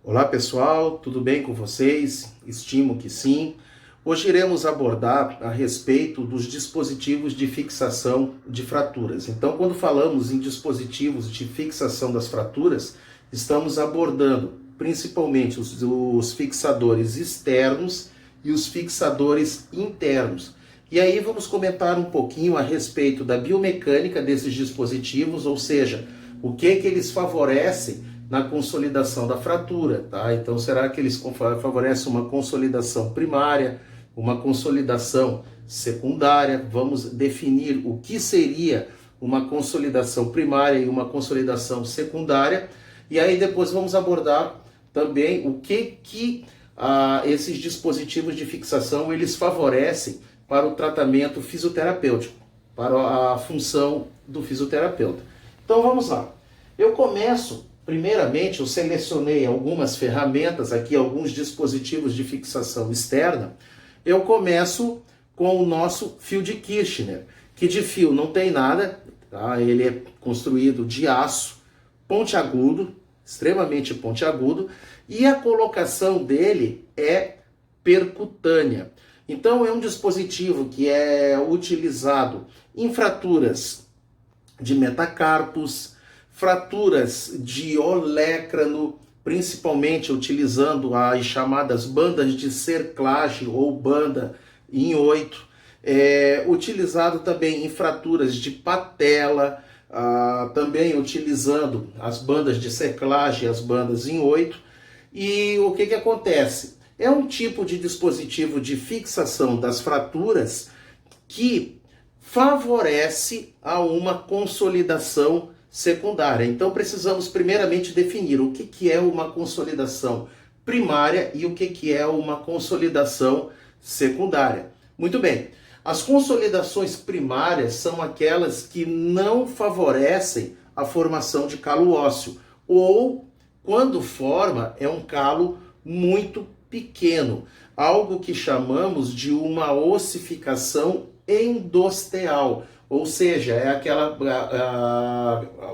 Olá pessoal, tudo bem com vocês? Estimo que sim. Hoje iremos abordar a respeito dos dispositivos de fixação de fraturas. Então, quando falamos em dispositivos de fixação das fraturas, estamos abordando principalmente os fixadores externos e os fixadores internos. E aí vamos comentar um pouquinho a respeito da biomecânica desses dispositivos, ou seja, o que eles favorecem na consolidação da fratura, tá? Então, será que eles favorecem uma consolidação primária, uma consolidação secundária? Vamos definir o que seria uma consolidação primária e uma consolidação secundária. E aí depois vamos abordar também o que esses dispositivos de fixação eles favorecem para o tratamento fisioterapêutico, para a função do fisioterapeuta. Então vamos lá. Primeiramente, eu selecionei algumas ferramentas aqui, alguns dispositivos de fixação externa. Eu começo com o nosso fio de Kirchner, que de fio não tem nada, tá? Ele é construído de aço pontiagudo, extremamente pontiagudo, e a colocação dele é percutânea. Então é um dispositivo que é utilizado em fraturas de metacarpos, fraturas de olecrano, principalmente utilizando as chamadas bandas de cerclagem ou banda em 8, utilizado também em fraturas de patela, também utilizando as bandas de cerclagem, as bandas em 8. E o que acontece? É um tipo de dispositivo de fixação das fraturas que favorece a uma consolidação secundária. Então precisamos primeiramente definir o que é uma consolidação primária e o que é uma consolidação secundária. Muito bem, as consolidações primárias são aquelas que não favorecem a formação de calo ósseo, ou quando forma é um calo muito pequeno, algo que chamamos de uma ossificação endosteal. Ou seja, é aquela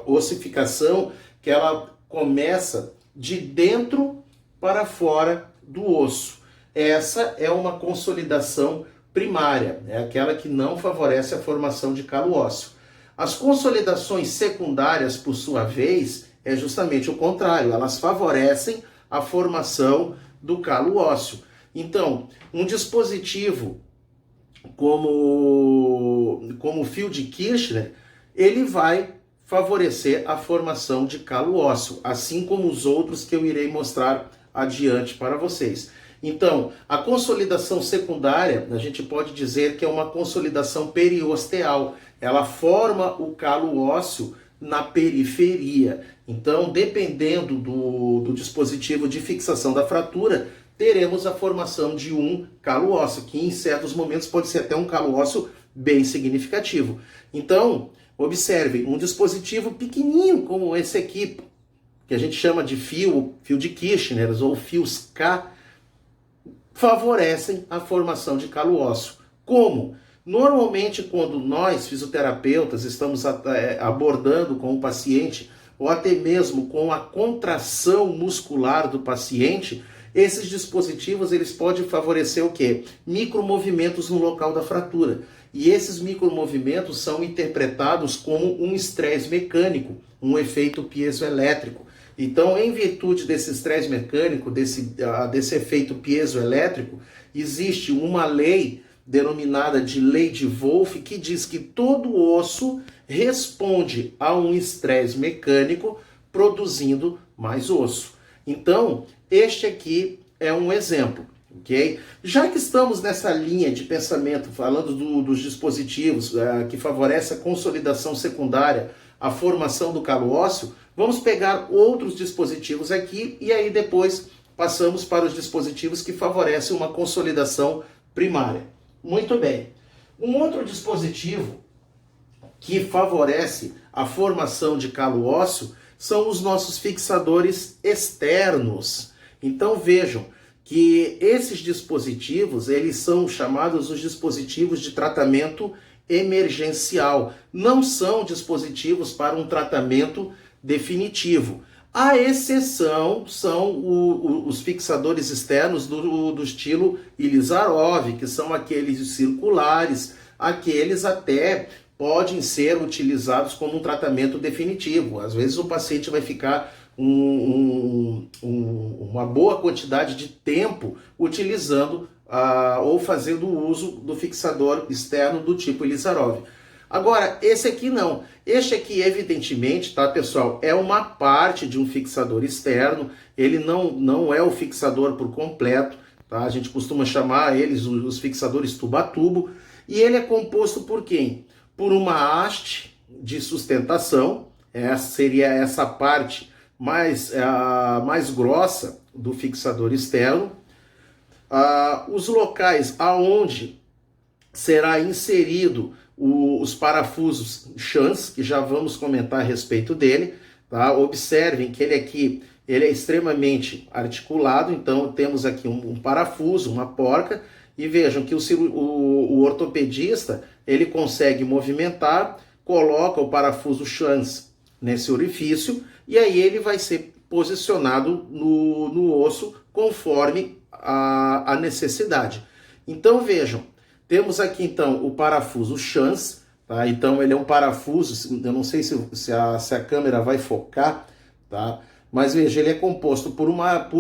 ossificação que ela começa de dentro para fora do osso. Essa é uma consolidação primária, é aquela que não favorece a formação de calo ósseo. As consolidações secundárias, por sua vez, é justamente o contrário, elas favorecem a formação do calo ósseo. Então, um dispositivo como o fio de Kirchner, ele vai favorecer a formação de calo ósseo, assim como os outros que eu irei mostrar adiante para vocês. Então, a consolidação secundária, a gente pode dizer que é uma consolidação periosteal. Ela forma o calo ósseo na periferia. Então, dependendo do dispositivo de fixação da fratura, teremos a formação de um calo ósseo, que em certos momentos pode ser até um calo ósseo bem significativo. Então, observe, um dispositivo pequenininho como esse aqui, que a gente chama de fio de Kirchner ou fios K, favorecem a formação de calo ósseo. Como? Normalmente, quando nós, fisioterapeutas, estamos abordando com o paciente, ou até mesmo com a contração muscular do paciente, esses dispositivos eles podem favorecer o quê? Micromovimentos no local da fratura. E esses micromovimentos são interpretados como um estresse mecânico, um efeito piezoelétrico. Então, em virtude desse estresse mecânico, desse efeito piezoelétrico, existe uma lei denominada de lei de Wolff, que diz que todo osso responde a um estresse mecânico produzindo mais osso. Então, este aqui é um exemplo, ok? Já que estamos nessa linha de pensamento, falando dos dispositivos que favorecem a consolidação secundária, a formação do calo ósseo, vamos pegar outros dispositivos aqui e aí depois passamos para os dispositivos que favorecem uma consolidação primária. Muito bem. Um outro dispositivo que favorece a formação de calo ósseo são os nossos fixadores externos. Então vejam que esses dispositivos, eles são chamados os dispositivos de tratamento emergencial. Não são dispositivos para um tratamento definitivo. A exceção são os fixadores externos do estilo Ilizarov, que são aqueles circulares, aqueles até podem ser utilizados como um tratamento definitivo. Às vezes o paciente vai ficar uma boa quantidade de tempo utilizando ou fazendo uso do fixador externo do tipo Ilizarov. Agora, esse aqui não. Este aqui, evidentemente, tá, pessoal, é uma parte de um fixador externo. Ele não é o fixador por completo, tá? A gente costuma chamar eles os fixadores tubo a tubo. E ele é composto por quem? Por uma haste de sustentação. Essa seria essa parte mais grossa do fixador externo. Os locais aonde será inserido os parafusos Chans, que já vamos comentar a respeito dele, tá? Observem que ele aqui ele é extremamente articulado, então temos aqui um parafuso, uma porca, e vejam que o ortopedista ele consegue movimentar, coloca o parafuso Chans nesse orifício, e aí ele vai ser posicionado no osso conforme a necessidade. Então vejam, temos aqui então o parafuso Chans, tá? Então ele é um parafuso, eu não sei se a câmera vai focar, tá? Mas veja, ele é composto por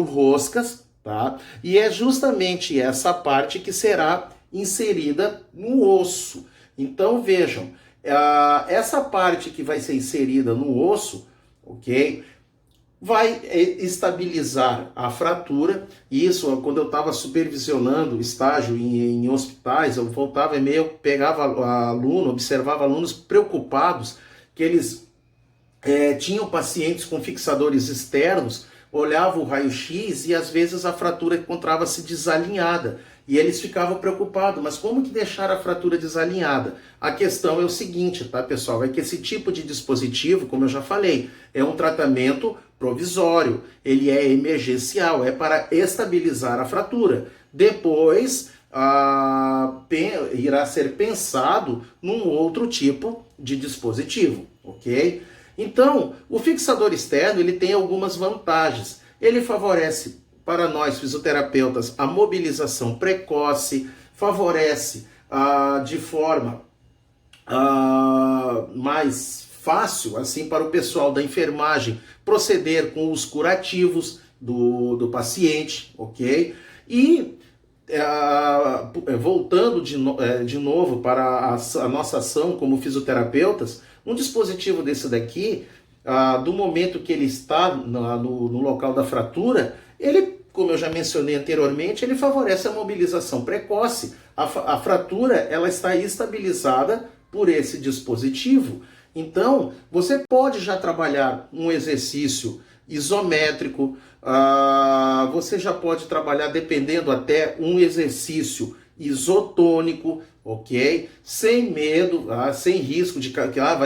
roscas, tá? E é justamente essa parte que será inserida no osso. Então vejam, essa parte que vai ser inserida no osso, ok? Vai estabilizar a fratura. Isso, quando eu estava supervisionando estágio em hospitais, eu voltava e meio, pegava aluno, observava alunos preocupados que eles tinham pacientes com fixadores externos, olhavam o raio-x e às vezes a fratura encontrava-se desalinhada. E eles ficavam preocupados, mas como que deixar a fratura desalinhada? A questão é o seguinte, tá, pessoal? É que esse tipo de dispositivo, como eu já falei, é um tratamento provisório, ele é emergencial, é para estabilizar a fratura. Depois, irá ser pensado num outro tipo de dispositivo, ok? Então, o fixador externo, ele tem algumas vantagens. Ele favorece para nós fisioterapeutas a mobilização precoce, favorece de forma mais fácil assim para o pessoal da enfermagem proceder com os curativos do paciente, ok? E voltando de novo para a nossa ação como fisioterapeutas, um dispositivo desse daqui, do momento que ele está no local da fratura, ele, como eu já mencionei anteriormente, ele favorece a mobilização precoce. A fratura ela está estabilizada por esse dispositivo. Então, você pode já trabalhar um exercício isométrico, você já pode trabalhar, dependendo até, um exercício isotônico, ok? Sem medo, sem risco de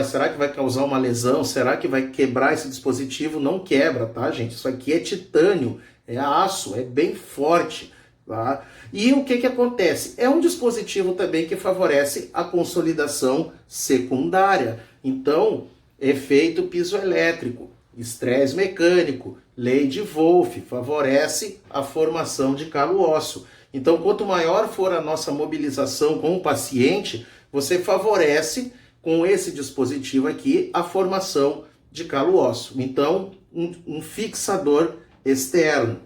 será que vai causar uma lesão? Será que vai quebrar esse dispositivo? Não quebra, tá, gente? Isso aqui é titânio, é aço, é bem forte, tá? E o que acontece? É um dispositivo também que favorece a consolidação secundária. Então, efeito pisoelétrico, estresse mecânico, lei de Wolff, favorece a formação de calo ósseo. Então, quanto maior for a nossa mobilização com o paciente, você favorece, com esse dispositivo aqui, a formação de calo ósseo. Então, um fixador externo.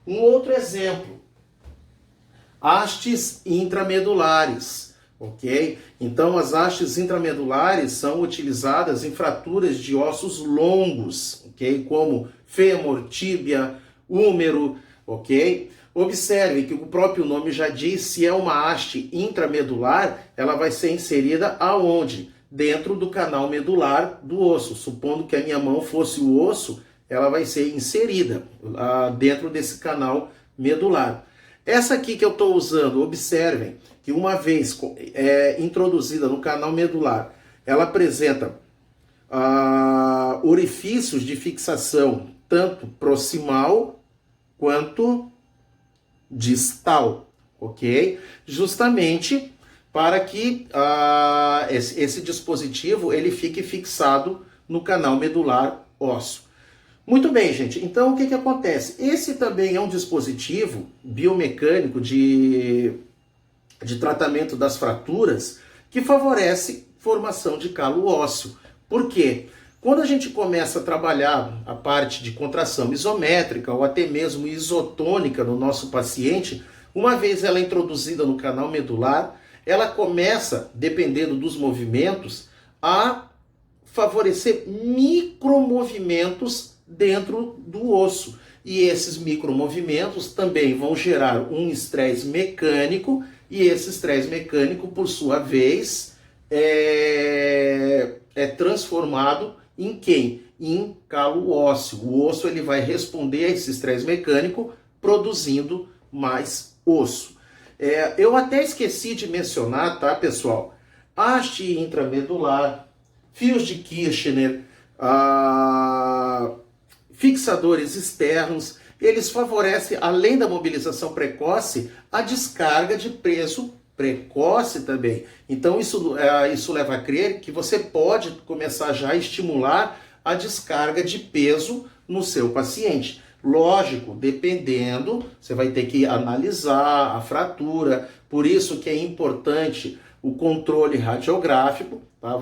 Um outro exemplo, hastes intramedulares, ok? Então, as hastes intramedulares são utilizadas em fraturas de ossos longos, ok? Como fêmur, tíbia, húmero, ok? Observe que o próprio nome já diz, se é uma haste intramedular, ela vai ser inserida aonde? Dentro do canal medular do osso. Supondo que a minha mão fosse o osso, ela vai ser inserida dentro desse canal medular. Essa aqui que eu estou usando, observem que uma vez introduzida no canal medular, ela apresenta orifícios de fixação, tanto proximal quanto distal, ok? Justamente para que esse dispositivo ele fique fixado no canal medular ósseo. Muito bem, gente. Então, o que acontece? Esse também é um dispositivo biomecânico de tratamento das fraturas que favorece formação de calo ósseo. Por quê? Quando a gente começa a trabalhar a parte de contração isométrica ou até mesmo isotônica no nosso paciente, uma vez ela introduzida no canal medular, ela começa, dependendo dos movimentos, a favorecer micromovimentos dentro do osso. E esses micromovimentos também vão gerar um estresse mecânico, e esse estresse mecânico, por sua vez, é transformado em quem? Em calo ósseo. O osso ele vai responder a esse estresse mecânico produzindo mais osso. Eu até esqueci de mencionar, tá, pessoal? Haste intramedular, fios de Kirchner, fixadores externos, eles favorecem, além da mobilização precoce, a descarga de peso precoce também. Então isso leva a crer que você pode começar já a estimular a descarga de peso no seu paciente. Lógico, dependendo, você vai ter que analisar a fratura, por isso que é importante o controle radiográfico, tá?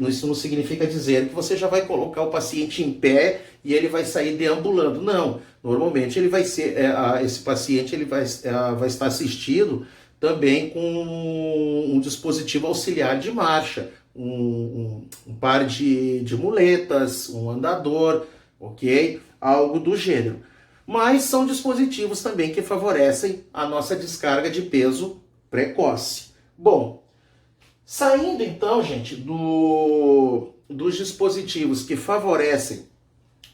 Isso não significa dizer que você já vai colocar o paciente em pé e ele vai sair deambulando. Não, normalmente ele vai ser, esse paciente ele vai estar assistido também com um dispositivo auxiliar de marcha, um par de muletas, um andador, ok? Algo do gênero. Mas são dispositivos também que favorecem a nossa descarga de peso precoce. Bom, saindo então, gente, dos dispositivos que favorecem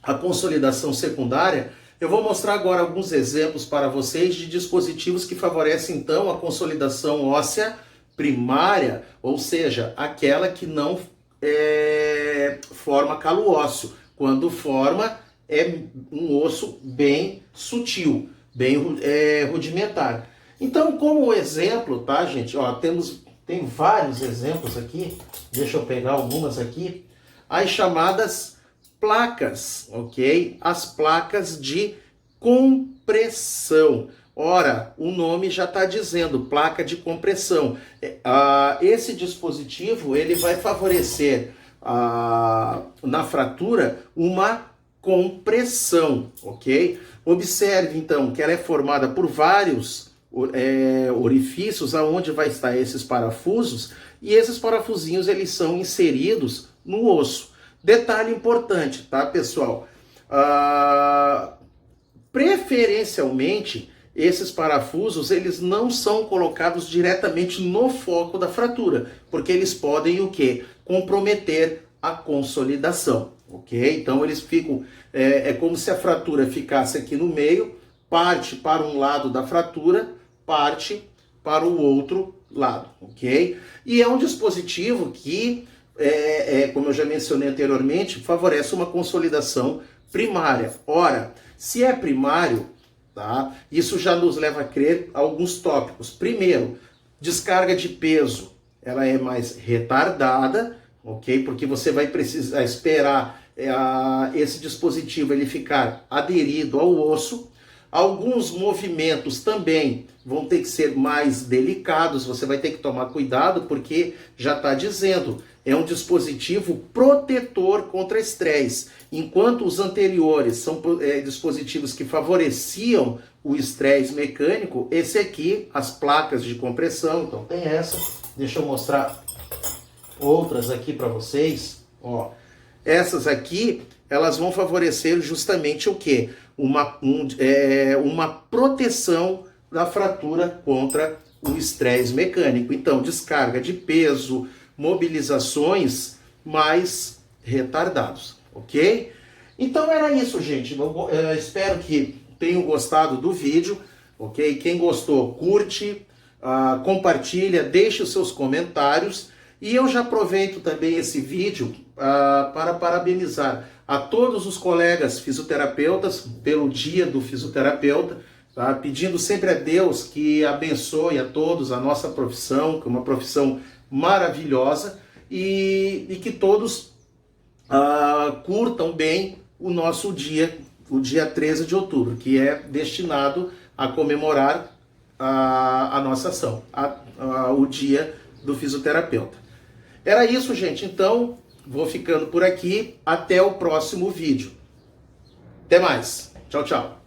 a consolidação secundária, eu vou mostrar agora alguns exemplos para vocês de dispositivos que favorecem então a consolidação óssea primária, ou seja, aquela que não forma calo ósseo. Quando forma, é um osso bem sutil, bem rudimentar. Então, como exemplo, tá, gente? Ó, tem vários exemplos aqui. Deixa eu pegar algumas aqui. As chamadas placas, ok? As placas de compressão. Ora, o nome já está dizendo, placa de compressão. Esse dispositivo ele vai favorecer na fratura uma compressão, ok? Observe então que ela é formada por vários orifícios aonde vai estar esses parafusos, e esses parafusinhos eles são inseridos no osso. Detalhe importante, tá, pessoal? Preferencialmente, esses parafusos eles não são colocados diretamente no foco da fratura, porque eles podem o quê? Comprometer a consolidação, ok? Então eles ficam, como se a fratura ficasse aqui no meio, parte para um lado da fratura, parte para o outro lado, ok? E é um dispositivo que, como eu já mencionei anteriormente, favorece uma consolidação primária. Ora, se é primário, tá? Isso já nos leva a crer alguns tópicos. Primeiro, descarga de peso, ela é mais retardada, ok? Porque você vai precisar esperar esse dispositivo ele ficar aderido ao osso. Alguns movimentos também vão ter que ser mais delicados, você vai ter que tomar cuidado, porque já está dizendo, é um dispositivo protetor contra estresse. Enquanto os anteriores são dispositivos que favoreciam o estresse mecânico, esse aqui, as placas de compressão, então tem essa, deixa eu mostrar outras aqui para vocês, ó. Essas aqui, elas vão favorecer justamente o quê? Uma proteção da fratura contra o estresse mecânico. Então, descarga de peso, mobilizações mais retardados, ok? Então era isso, gente. Eu espero que tenham gostado do vídeo, ok? Quem gostou, curte, compartilha, deixe os seus comentários. E eu já aproveito também esse vídeo para parabenizar a todos os colegas fisioterapeutas pelo Dia do Fisioterapeuta, tá? Pedindo sempre a Deus que abençoe a todos a nossa profissão, que é uma profissão maravilhosa, e que todos curtam bem o nosso dia, o dia 13 de outubro, que é destinado a comemorar a nossa ação, o dia do fisioterapeuta. Era isso, gente. Então, vou ficando por aqui. Até o próximo vídeo. Até mais. Tchau, tchau.